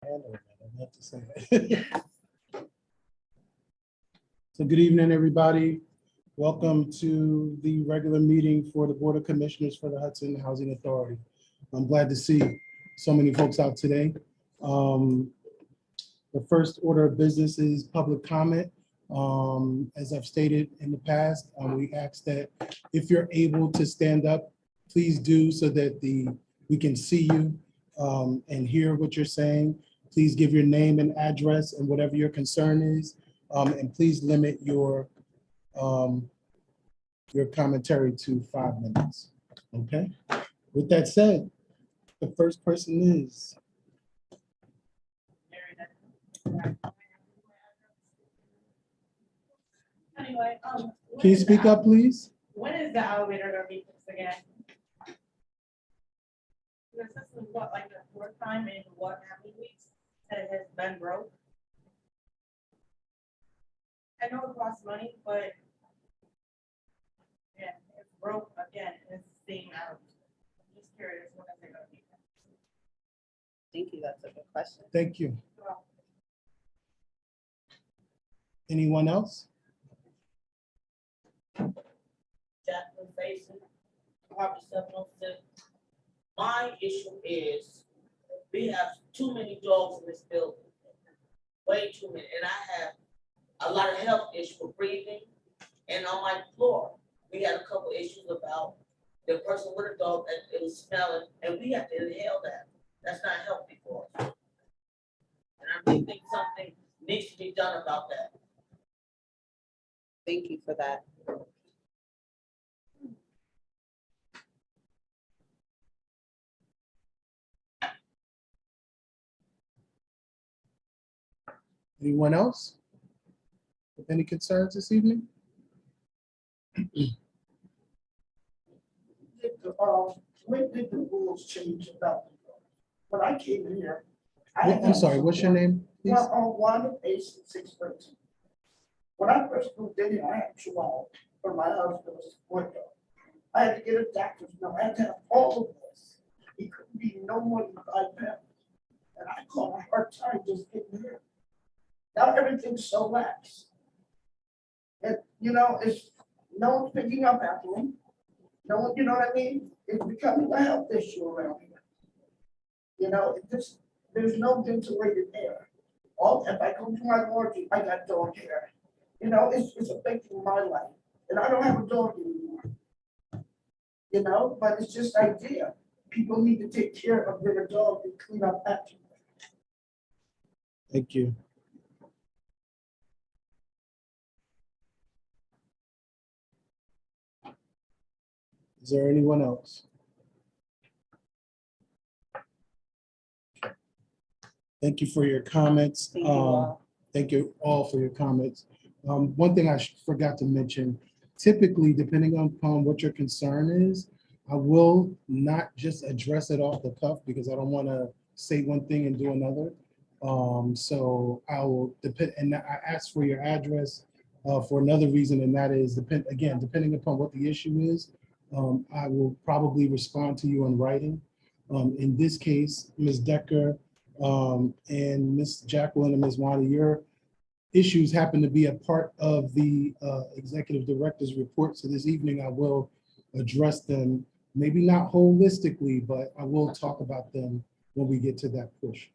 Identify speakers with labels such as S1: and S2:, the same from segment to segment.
S1: I meant to say that. So good evening, everybody. Welcome to the regular meeting for the Board of Commissioners for the Hudson Housing Authority. I'm glad to see so many folks out today. The first order of business is public comment. As I've stated in the past, we ask that if you're able to stand up, please do so that we can see you and hear what you're saying. Please give your name and address and whatever your concern is, and please limit your commentary to 5 minutes. Okay. With that said, the first person is.
S2: Anyway,
S1: Can you speak up, please?
S2: when is the elevator gonna be fixed again? Because this is what, like the fourth time in what, how many weeks that it has been broke? I know it costs money, but yeah, it's broke again, and it's staying out. I'm just curious, when is it gonna be fixed?
S3: Thank you, that's a good question.
S1: Thank you.
S2: Well,
S1: Anyone else?
S4: Jacqueline Faison, Harvey 706. My issue is we have too many dogs in this building. Way too many. And I have a lot of health issues with breathing. And on my floor, we had a couple issues about the person with a dog that it was smelling, and we have to inhale that. That's not healthy for us. And I really think something needs to be done about that.
S3: Thank you for that.
S1: Anyone else? With any concerns this evening?
S5: When did the rules change about the dog? When I came here.
S1: I'm sorry, what's your name, please?
S5: Well, on 1-8-6-13. When I first moved in here, I had Chihuahua, but my husband was a sport dog. I had to get a doctor's note. I had to have all of this. He couldn't be no more than 5 pounds. And I caught a hard time just getting here. Now everything's so lax. And, you know, it's no one's picking up after him. No one, you know what I mean? It's becoming a health issue around here. You know, there's no ventilated air. If I go to my laundry, I got dog hair. You know, it's affecting my life. And I don't have a dog anymore. You know, but it's just idea. People need to take care of their dog and clean up after them.
S1: Thank you. Is there anyone else? Thank you for your comments.
S3: Thank you all.
S1: Thank you all for your comments. One thing I forgot to mention, typically, depending upon what your concern is, I will not just address it off the cuff because I don't want to say one thing and do another. So I will depend, and I ask for your address for another reason, and that is, depending upon what the issue is, I will probably respond to you in writing. In this case, Ms. Decker and Ms. Jacqueline and Ms. Wanda, your issues happen to be a part of the executive director's report. So this evening I will address them, maybe not holistically, but I will talk about them when we get to that push.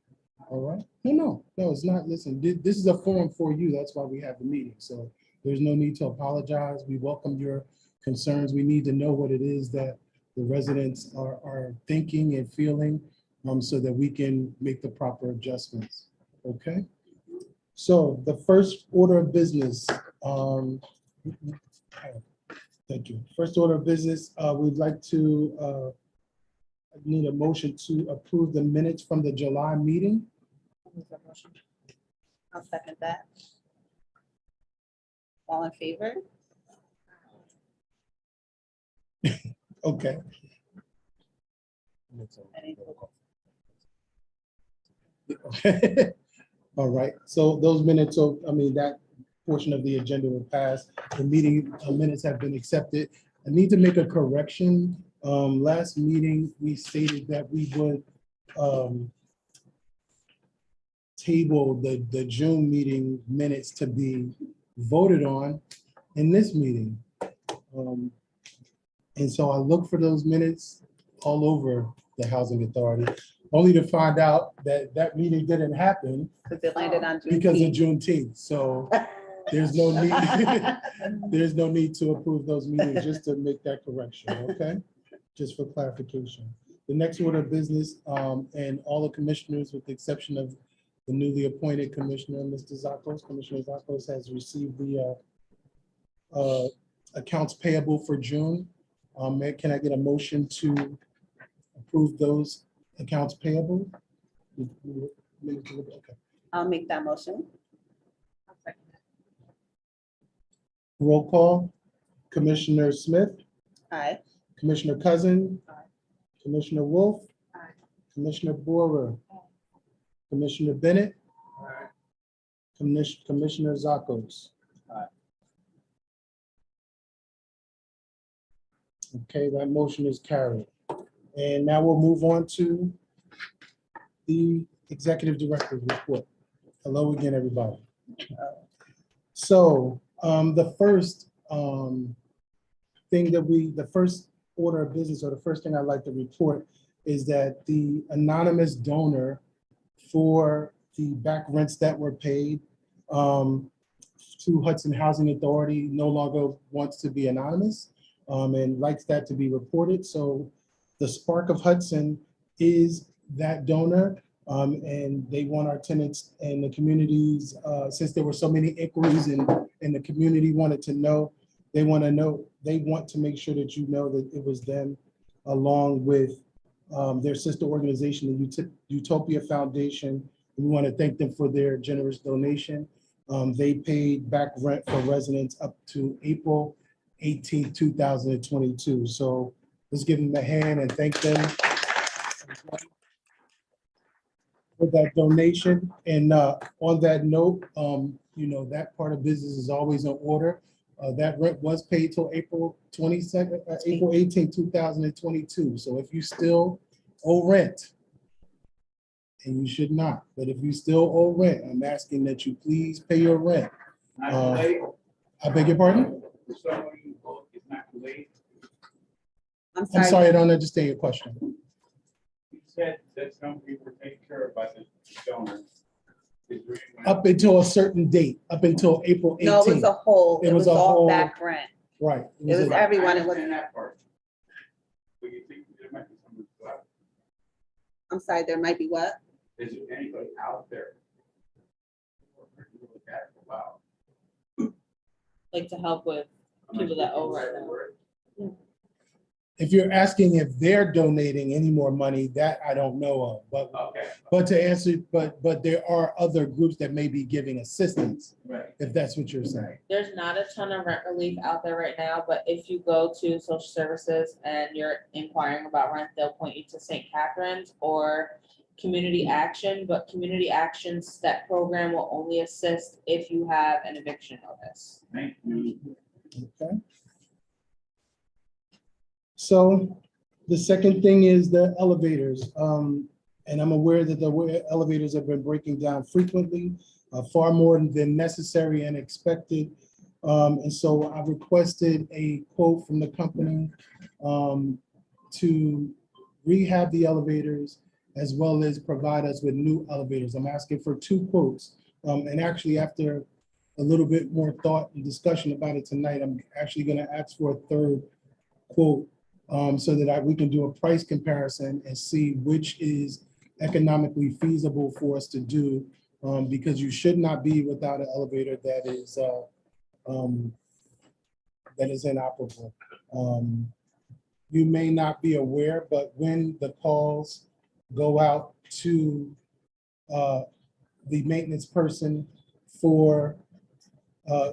S1: All right? No, it's not. Listen, this is a forum for you. That's why we have the meeting. So there's no need to apologize. We welcome your concerns. We need to know what it is that the residents are thinking and feeling so that we can make the proper adjustments. Okay? So the first order of business, thank you. First order of business, we'd like to need a motion to approve the minutes from the July meeting.
S3: I'll second that. All in favor?
S1: Okay.
S3: Any-
S1: All right, so those minutes, that portion of the agenda will pass. The meeting minutes have been accepted. I need to make a correction. Last meeting, we stated that we would table the June meeting minutes to be voted on in this meeting. And so I look for those minutes all over the Housing Authority, only to find out that that meeting didn't happen
S3: Because it landed on June.
S1: because of Juneteenth. So there's no need, there's no need to approve those meetings, just to make that correction, okay? Just for clarification. The next order of business, and all the commissioners, with the exception of the newly appointed commissioner, Mr. Zakos, Commissioner Zakos has received the accounts payable for June. Can I get a motion to approve those accounts payable? Okay.
S3: I'll make that motion.
S1: Roll call, Commissioner Smith,
S3: Aye.
S1: Commissioner Cousin,
S2: Aye.
S1: Commissioner Wolf,
S2: Aye.
S1: Commissioner Borer, Commissioner Bennett, Commissioner Zakos. Okay, that motion is carried. And now we'll move on to the executive director's report. Hello again, everybody. So the first thing that the first order of business, or the first thing I'd like to report, is that the anonymous donor for the back rents that were paid to Hudson Housing Authority no longer wants to be anonymous and likes that to be reported. So the Spark of Hudson is that donor, and they want our tenants and the communities, since there were so many inquiries and the community wanted to know, they want to make sure that you know that it was them, along with their sister organization, the Utopia Foundation. We want to thank them for their generous donation. They paid back rent for residents up to April 18, 2022. So let's give them a hand and thank them for that donation. And on that note, that part of business is always in order. That rent was paid till April 22nd, April 18, 2022. So if you still owe rent, and you should not, but if you still owe rent, I'm asking that you please pay your rent. I beg your pardon?
S3: I'm
S1: I'm
S3: sorry.
S1: sorry, I don't understand your question.
S6: You said that some people were taken care of by the donor.
S1: Up until a certain date, up until April 18th.
S3: No, it was a whole, it was
S1: a
S3: all
S1: whole-
S3: back rent.
S1: Right.
S3: It was everyone, it was,
S6: That part. But you think there might be someone left?
S3: I'm sorry, there might be what?
S6: Is there anybody out there? Wow.
S2: Like to help with people that owe right now.
S1: If you're asking if they're donating any more money, that I don't know of,
S6: Okay.
S1: but to answer, but there are other groups that may be giving assistance,
S6: Right.
S1: if that's what you're saying.
S2: There's not a ton of rent relief out there right now, but if you go to social services and you're inquiring about rent, they'll point you to St. Catherine's or Community Action, but Community Action's STEP program will only assist if you have an eviction notice.
S6: Thank you.
S1: Okay. So the second thing is the elevators. And I'm aware that the elevators have been breaking down frequently, far more than necessary and expected. And so I requested a quote from the company to rehab the elevators as well as provide us with new elevators. I'm asking for 2 quotes. And actually, after a little bit more thought and discussion about it tonight, I'm actually going to ask for a 3rd quote so that we can do a price comparison and see which is economically feasible for us to do, because you should not be without an elevator that is inoperable. You may not be aware, but when the calls go out to the maintenance person for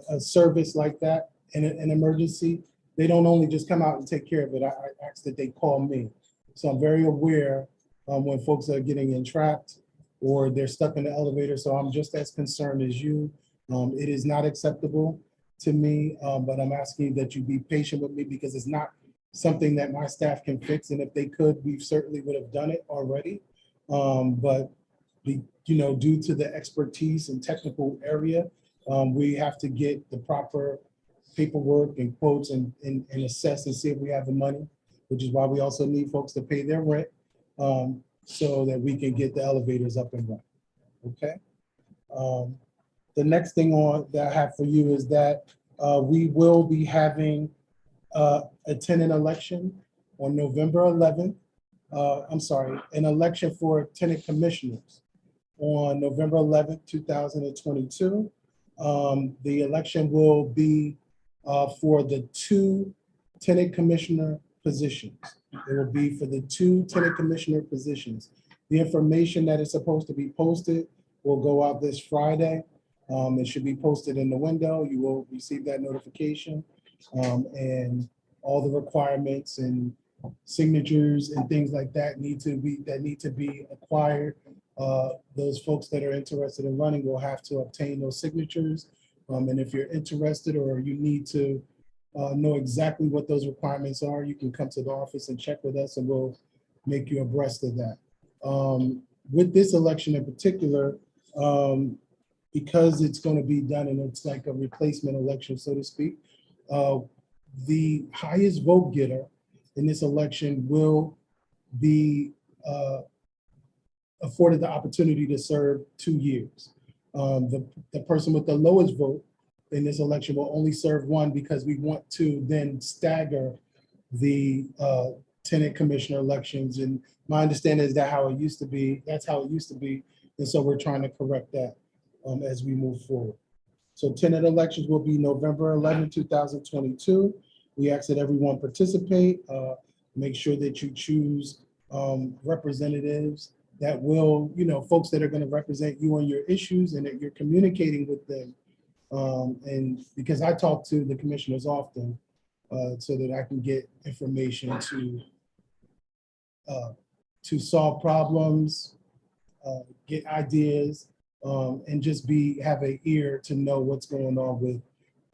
S1: a service like that in an emergency, they don't only just come out and take care of it. I ask that they call me. So I'm very aware when folks are getting entrapped or they're stuck in the elevator. So I'm just as concerned as you. It is not acceptable to me, but I'm asking that you be patient with me because it's not something that my staff can fix. And if they could, we certainly would have done it already. But due to the expertise and technical area, we have to get the proper paperwork and quotes and assess and see if we have the money, which is why we also need folks to pay their rent, so that we can get the elevators up and running. Okay. The next thing that I have for you is that we will be having a tenant election on November 11th. I'm sorry, an election for tenant commissioners on November 11th, 2022. The election will be for the 2 tenant commissioner positions. It will be for the 2 tenant commissioner positions. The information that is supposed to be posted will go out this Friday. It should be posted in the window. You will receive that notification, and all the requirements and signatures and things like that need to be acquired. Those folks that are interested in running will have to obtain those signatures. And if you're interested or you need to know exactly what those requirements are, you can come to the office and check with us and we'll make you abreast of that. With this election in particular, because it's going to be done and it's like a replacement election, so to speak, the highest vote getter in this election will be afforded the opportunity to serve 2 years. The person with the lowest vote in this election will only serve 1 because we want to then stagger the tenant commissioner elections. And my understanding is that how it used to be, that's how it used to be. And so we're trying to correct that as we move forward. So tenant elections will be November 11, 2022. We ask that everyone participate. Make sure that you choose representatives that will, folks that are going to represent you on your issues and that you're communicating with them. And because I talk to the commissioners often, so that I can get information to solve problems, get ideas, and just have an ear to know what's going on with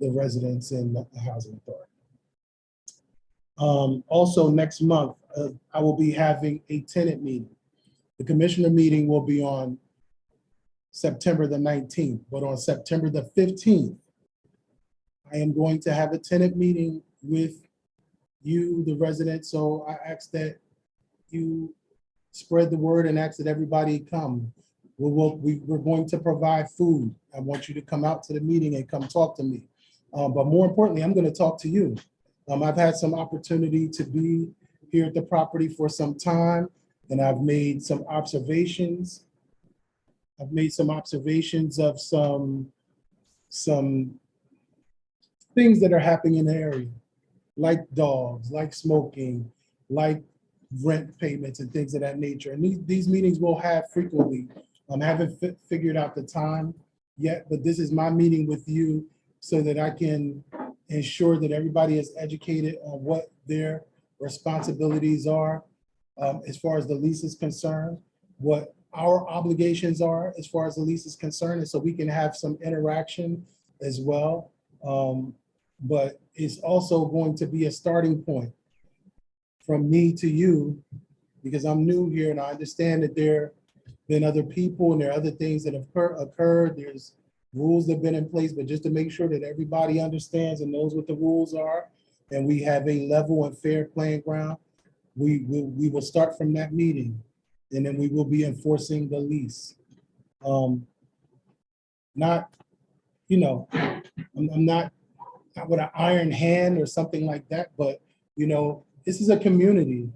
S1: the residents and the housing authority. Also next month, I will be having a tenant meeting. The commissioner meeting will be on September the 19th, but on September the 15th, I am going to have a tenant meeting with you, the residents. So I ask that you spread the word and ask that everybody come. We're going to provide food. I want you to come out to the meeting and come talk to me. But more importantly, I'm going to talk to you. I've had some opportunity to be here at the property for some time, and I've made some observations. I've made some observations of some things that are happening in the area, like dogs, like smoking, like rent payments and things of that nature. And these meetings we'll have frequently. I haven't figured out the time yet, but this is my meeting with you so that I can ensure that everybody is educated on what their responsibilities are as far as the lease is concerned, what our obligations are as far as the lease is concerned, and so we can have some interaction as well. But it's also going to be a starting point from me to you, because I'm new here and I understand that there have been other people and there are other things that have occurred. There's rules that have been in place, but just to make sure that everybody understands and knows what the rules are, and we have a level and fair playing ground, we will start from that meeting, and then we will be enforcing the lease. Not, I'm not with an iron hand or something like that, but this is a community,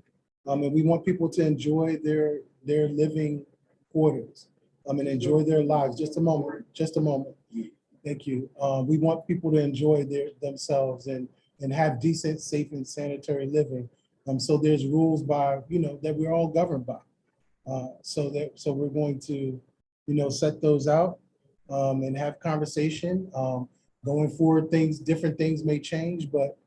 S1: and we want people to enjoy their living quarters, and enjoy their lives. Just a moment. Thank you. We want people to enjoy themselves and have decent, safe, and sanitary living. So there's rules that we're all governed by. So we're going to, set those out and have conversation. Going forward, different things may change, but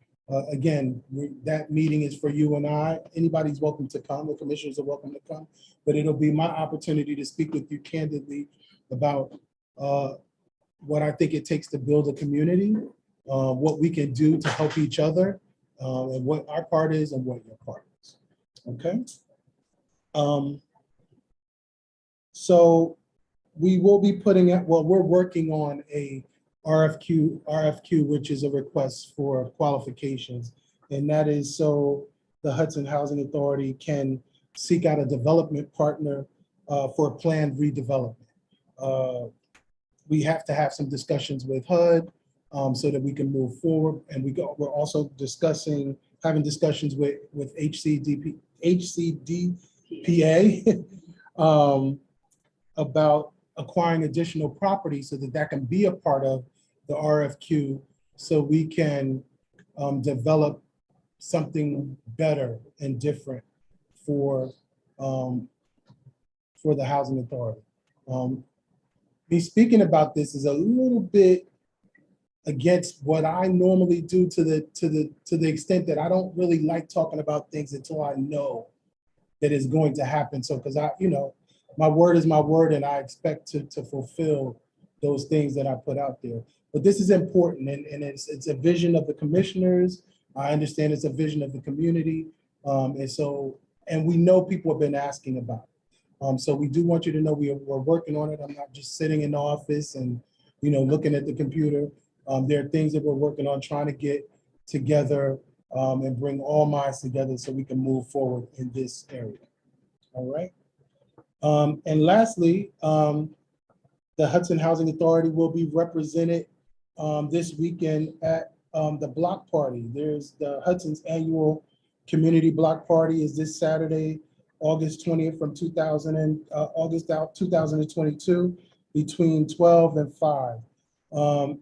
S1: again, that meeting is for you and I. Anybody's welcome to come. The commissioners are welcome to come, but it'll be my opportunity to speak with you candidly about what I think it takes to build a community, what we can do to help each other, and what our part is and what your part is. Okay. So we will be putting it, well, we're working on a RFQ, which is a request for qualifications. And that is so the Hudson Housing Authority can seek out a development partner for planned redevelopment. We have to have some discussions with HUD so that we can move forward. And we're also having discussions with HCDPA about acquiring additional property so that can be a part of the RFQ, so we can develop something better and different for the housing authority. Me speaking about this is a little bit against what I normally do to the extent that I don't really like talking about things until I know that it's going to happen. So, because my word is my word, and I expect to fulfill those things that I put out there. But this is important, and it's a vision of the commissioners. I understand it's a vision of the community, and we know people have been asking about it. So we do want you to know we're working on it. I'm not just sitting in the office and looking at the computer. There are things that we're working on, trying to get together and bring all minds together so we can move forward in this area. All right. And lastly, the Hudson Housing Authority will be represented this weekend at the block party. There's the Hudson's annual community block party is this Saturday, August 20th from August 2022 between 12 and 5.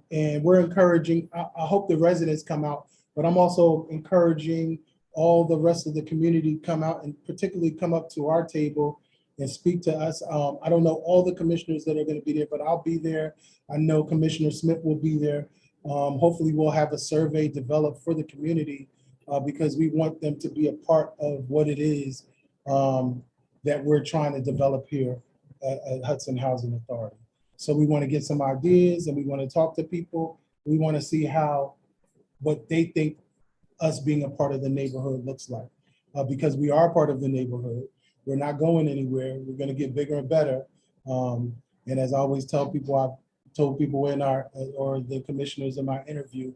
S1: And we're encouraging, I hope the residents come out, but I'm also encouraging all the rest of the community to come out and particularly come up to our table and speak to us. I don't know all the commissioners that are going to be there, but I'll be there. I know Commissioner Smith will be there. Hopefully we'll have a survey developed for the community because we want them to be a part of what it is that we're trying to develop here at Hudson Housing Authority. So we want to get some ideas and we want to talk to people. We want to see what they think us being a part of the neighborhood looks like because we are part of the neighborhood. We're not going anywhere. We're going to get bigger and better. And as I always tell people, I've told people or the commissioners in my interview,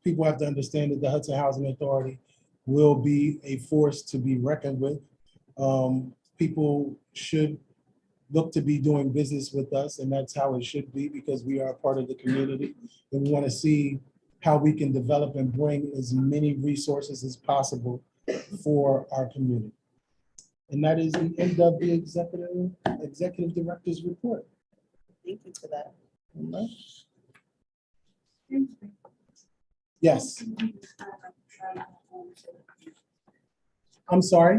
S1: people have to understand that the Hudson Housing Authority will be a force to be reckoned with. People should look to be doing business with us, and that's how it should be because we are a part of the community. And we want to see how we can develop and bring as many resources as possible for our community. And that is the end of the executive director's report.
S3: Thank you for that.
S1: All right. Yes, I'm sorry.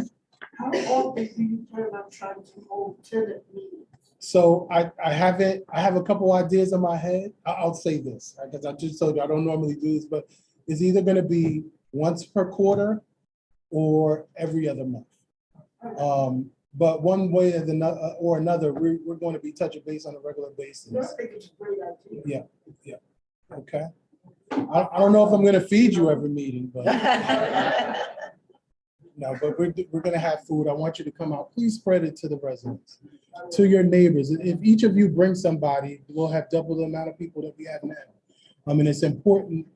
S5: How often do you plan on trying to hold tenant meetings?
S1: So I have a couple ideas in my head. I'll say this because I just told you I don't normally do this, but it's either going to be once per quarter or every other month. But one way or another, we're going to be touching base on a regular basis.
S5: I think it's a great idea.
S1: Yeah. Okay. I don't know if I'm going to feed you every meeting, but no. But we're going to have food. I want you to come out. Please spread it to the residents, to your neighbors. If each of you bring somebody, we'll have double the amount of people that we have now. I mean, it's important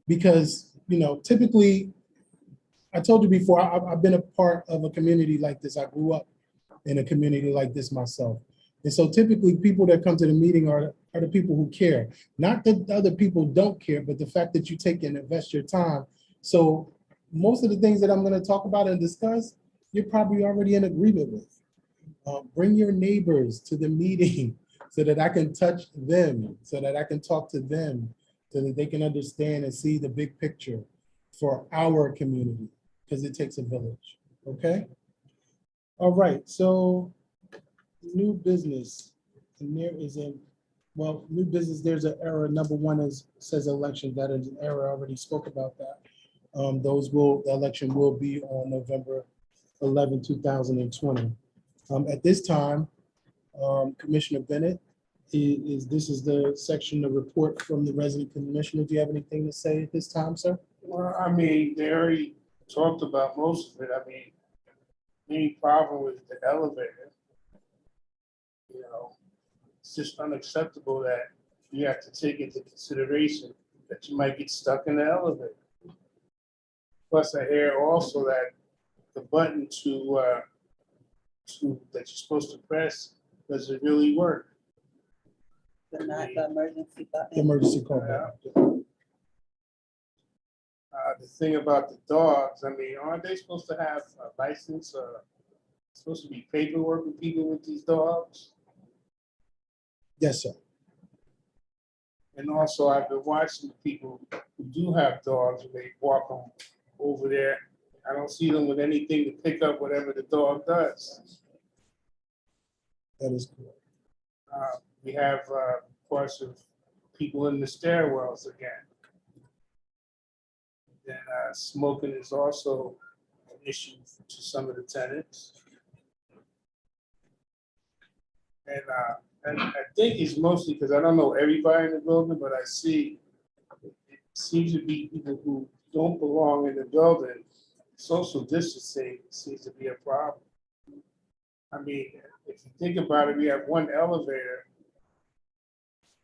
S1: because typically. I told you before, I've been a part of a community like this. I grew up in a community like this myself. And so typically people that come to the meeting are the people who care. Not that other people don't care, but the fact that you take and invest your time. So most of the things that I'm going to talk about and discuss, you're probably already in agreement with. Bring your neighbors to the meeting so that I can touch them, so that I can talk to them, so that they can understand and see the big picture for our community. Because it takes a village, okay? All right, so new business, and there is new business, there's an error. Number one says election, that is an error, I already spoke about that. The election will be on November 11, 2020. At this time, Commissioner Bennett, this is the section, the report from the resident commissioner. Do you have anything to say at this time, sir?
S7: Well, I mean, they already talked about most of it. I mean, main problem with the elevator. You know, it's just unacceptable that you have to take into consideration that you might get stuck in the elevator. Plus, I hear also that the button that you're supposed to press doesn't really work.
S3: But not the emergency
S1: The
S3: button.
S1: emergency call button.
S7: The thing about the dogs, I mean, aren't they supposed to have a license or supposed to be paperwork with people with these dogs?
S1: Yes, sir.
S7: And also, I've been watching people who do have dogs, and they walk them over there. I don't see them with anything to pick up whatever the dog does.
S1: That is correct.
S7: We have, of course, of people in the stairwells again. Then smoking is also an issue to some of the tenants. And I think it's mostly because I don't know everybody in the building, but I see it seems to be people who don't belong in the building. Social distancing seems to be a problem. I mean, if you think about it, we have one elevator,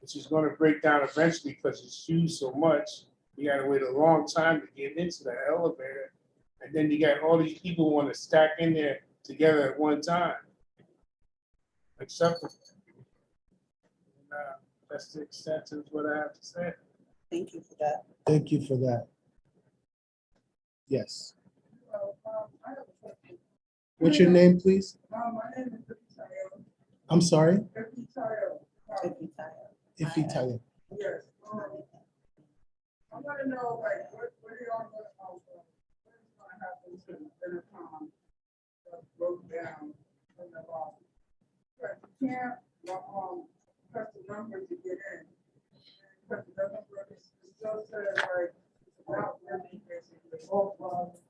S7: which is going to break down eventually because it's used so much. You got to wait a long time to get into the elevator. And then you got all these people who want to stack in there together at one time. Acceptable. That's the extent of what I have to say.
S3: Thank you for that.
S1: Thank you for that. Yes.
S8: I have a question.
S1: What's your name, please?
S8: My name is Tayo.
S1: I'm sorry,
S8: Tayo.
S3: Could be tired.
S1: if you tell you.
S8: Yes. I want to know, like, what are y'all going to happen to the intercom that broke down in the lobby? Because you can't press the number to get in. Because the number is still says like not working basically.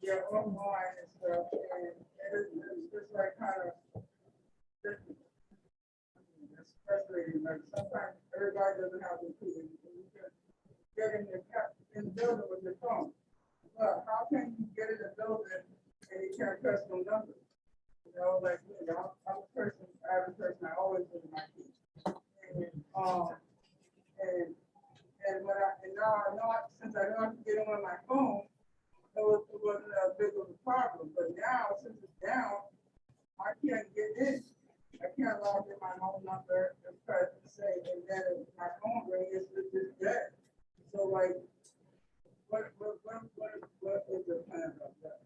S8: Yeah, online and stuff, and it's just like kind of. It's frustrating. Like sometimes everybody doesn't have the key. You can get in the building with your phone. But how can you get in the building and you can't press no number? You know, like me, I'm a person, average person. I always look at my key. And now I know since I know I can get in on my phone, it wasn't a big of a problem. But now since it's down, I can't get in. I can't log in my home number and press and say, and then my phone rings, it's just dead. So like, what is the plan of that?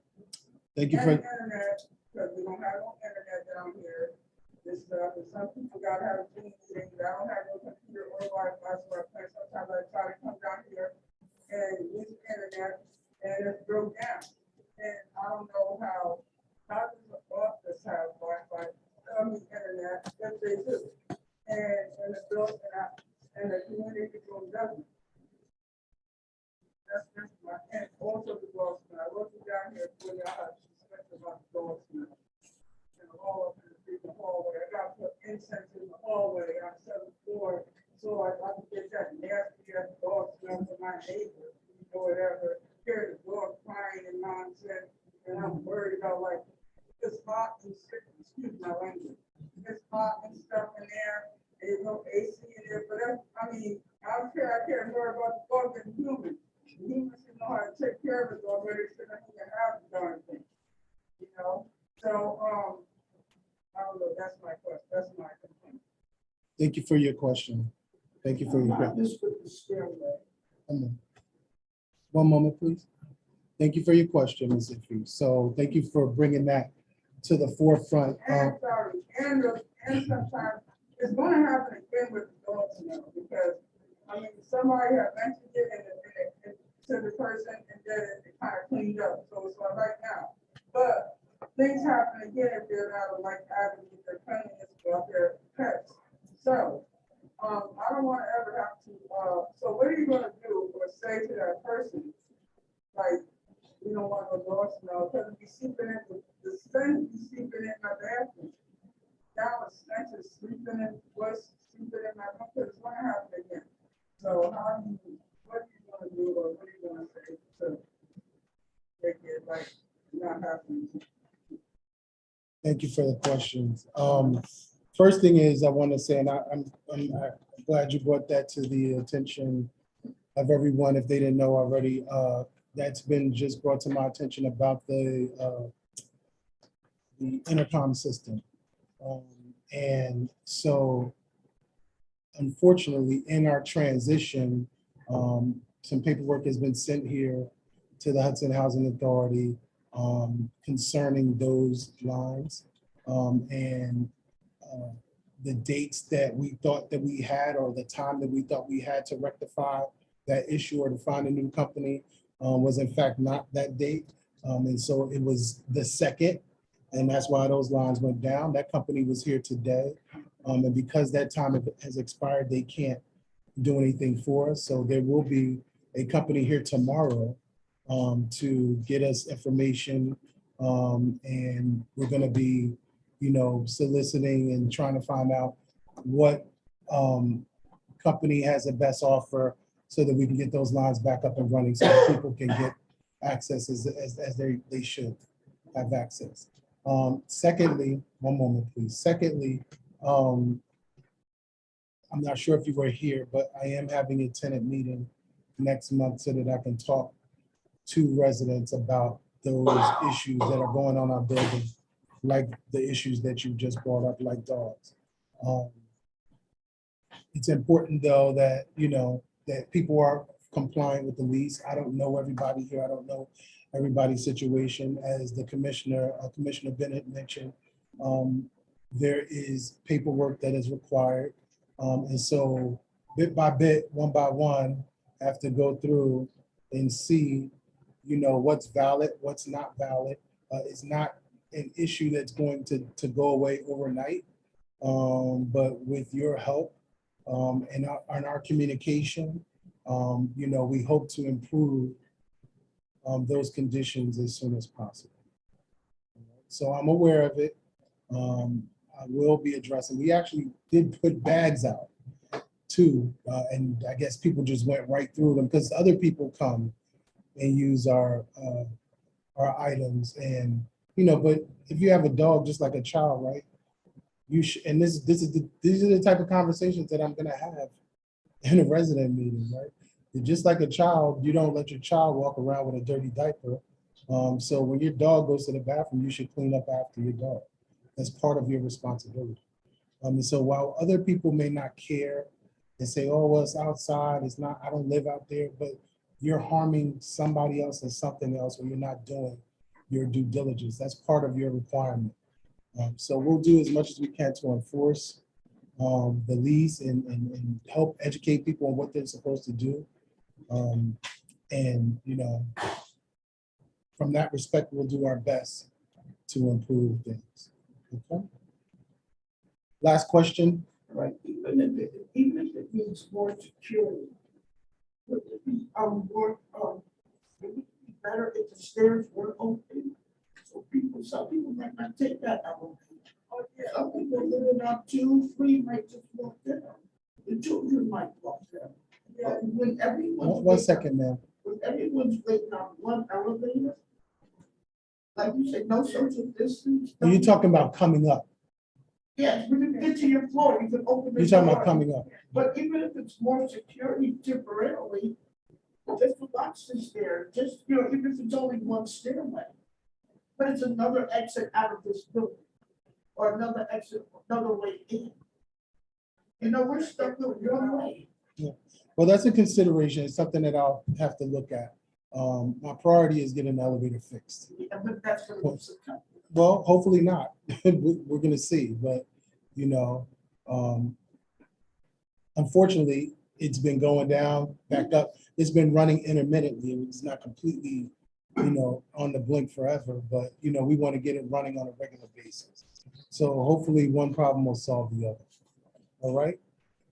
S1: Thank you
S8: And
S1: for,
S8: internet, because we don't have no internet down here. This stuff, and some people gotta have a Zoom meeting. I don't have no computer or Wi-Fi, so sometimes I try to come down here and use the internet, and it's broke down. And I don't know how does the office have Wi-Fi? Internet, if they do, and the building and the community room doesn't. That's my, and also the dogs. I wasn't down here for the suspect about the dogs now. And all up in the hallway. I got to put incense in the hallway on the 7th floor, so I can get that nasty dog smell from my neighbor, or whatever. Hear the dog crying and nonsense, and I'm worried about like. It's hot and sick, excuse my language. It's hot and stuff in there. There's no AC in there, but that's, I mean, I don't care. I care more about the dog than human. Humans should know how to take care of it already, so that he can have the darn thing. You know? So, I don't know. That's my question. That's my complaint.
S1: thank you for your question. Thank you for your question.
S5: Just with the stairway.
S1: One moment, please. Thank you for your question, Ms. Iffy. So thank you for bringing that to the forefront.
S8: And sorry, and sometimes it's going to happen again with the dogs now, because I mean somebody had mentioned it and to the person, and then it kind of cleaned up. So it's all right now, but things happen again if they're not like having their cleanliness about their pets. So I don't want to ever have to. So what are you going to do or say to that person, like? You don't want no dogs smell because we sleeping in the stench be sleeping in my bathroom. Now the stench is sleeping in what's sleeping in my room because it's gonna happen again. So what are you gonna do or what are you gonna say to make it like not happening?
S1: Thank you for the questions. First thing is I want to say, and I'm glad you brought that to the attention of everyone, if they didn't know already, that's been just brought to my attention about the intercom system. And so unfortunately, in our transition, some paperwork has been sent here to the Hudson Housing Authority concerning those lines. And the dates that we thought that we had, or the time that we thought we had to rectify that issue or to find a new company was in fact not that date. And so it was the 2nd, and that's why those lines went down. That company was here today. And because that time has expired, they can't do anything for us. So there will be a company here tomorrow to get us information. And we're gonna be, soliciting and trying to find out what company has the best offer so that we can get those lines back up and running so that people can get access as they should have access. Secondly, one moment, please. Secondly, I'm not sure if you were here, but I am having a tenant meeting next month so that I can talk to residents about those issues that are going on in our building, like the issues that you just brought up, like dogs. It's important though that, that people are compliant with the lease. I don't know everybody here. I don't know everybody's situation. As the Commissioner Bennett mentioned, there is paperwork that is required. And so bit by bit, one by one, I have to go through and see, what's valid, what's not valid. It's not an issue that's going to go away overnight. But with your help and our communication, we hope to improve those conditions as soon as possible. So I'm aware of it. I will be addressing. We actually did put bags out too, and I guess people just went right through them because other people come and use our items, and but if you have a dog just like a child, right? You should, and these are the type of conversations that I'm gonna have in a resident meeting, right? Just like a child, you don't let your child walk around with a dirty diaper. So when your dog goes to the bathroom, you should clean up after your dog. That's part of your responsibility. And so while other people may not care and say, oh, well, it's outside, it's not, I don't live out there, but you're harming somebody else and something else when you're not doing your due diligence. That's part of your requirement. So we'll do as much as we can to enforce the lease and help educate people on what they're supposed to do. And, from that respect, we'll do our best to improve things. Okay. Last question.
S5: Right, even if it means more security, would it be would it be better if the stairs were open? So some people might not take that elevation. Some people living on 2, 3 might just walk down. The children might walk down. But when everyone's
S1: One second, ma'am.
S5: when everyone's waiting on one elevator, like you said, no social distance.
S1: Are you talking about coming up?
S5: Yes, when you get to your floor, you can open the
S1: You're talking
S5: door.
S1: about coming up.
S5: But even if it's more security temporarily, just watch the stair, just, even if it's only one stairway. But it's another exit out of this building, or another exit, another way in. We're stuck with one way.
S1: Yeah. Well, that's a consideration. It's something that I'll have to look at. My priority is getting the elevator fixed.
S5: Yeah, but that's what it's.
S1: Well, hopefully not. We're going to see, but unfortunately, it's been going down, back up. It's been running intermittently. It's not completely, on the blink forever, but we want to get it running on a regular basis. So hopefully, one problem will solve the other. All right.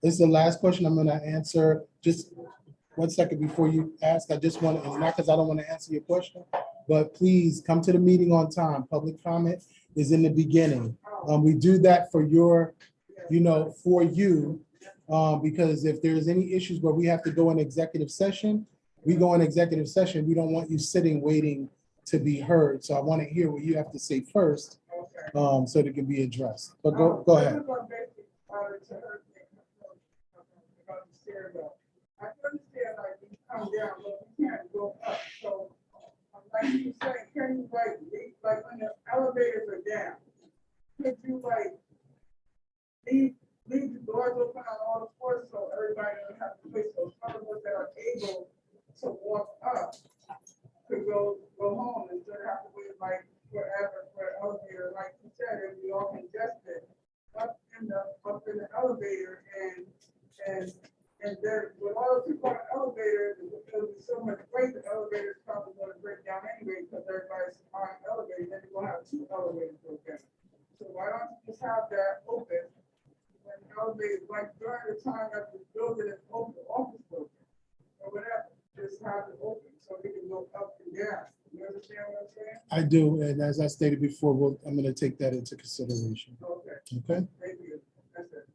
S1: This is the last question I'm going to answer. Just 1 second before you ask. I just want to, it's not because I don't want to answer your question, but please come to the meeting on time. Public comment is in the beginning. We do that for your, for you, because if there's any issues where we have to go in executive session, we go in executive session. We don't want you sitting waiting to be heard. So I want to hear what you have to say first,
S8: Okay.
S1: so that it can be addressed. But go ahead.
S8: This is what basically started to hurt me, about the stairwell. I understand like you come down, but you can't go up, so like you saying, can you like when the elevators are down, could you leave the doors open on all the floors so everybody don't have to wait, so some of us that are able to walk up could go home instead of have to wait forever for an elevator, like you said, if we all congested up in the elevator and there, with all the people on the elevator, there'll be so much weight, the elevator is probably gonna break down anyway, because everybody's on the elevator, then you're gonna have 2 elevators broken. So why don't you just have that open? When the elevator, like during the time that the building is open, office building, or whatever, just have it open, so we can go up and down. You understand what I'm saying?
S1: I do, and as I stated before, I'm gonna take that into consideration.
S8: Okay,
S1: Okay?
S8: thank you. That's it.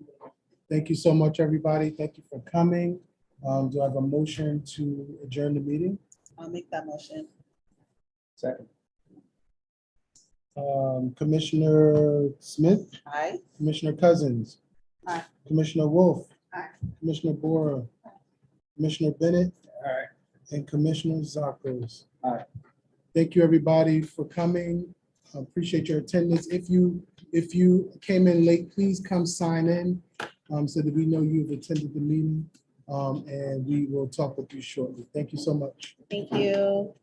S1: Thank you so much, everybody. Thank you for coming. Do I have a motion to adjourn the meeting?
S3: I'll make that motion.
S1: Second. Commissioner Smith,
S3: Aye.
S1: Commissioner Cousins.
S3: Aye.
S1: Commissioner Wolf.
S3: Aye.
S1: Commissioner Bora. Commissioner Bennett.
S7: Aye.
S1: And Commissioner Zakos.
S7: Aye.
S1: Thank you, everybody, for coming. I appreciate your attendance. If you came in late, please come sign in so that we know you've attended the meeting. And we will talk with you shortly. Thank you so much.
S3: Thank you.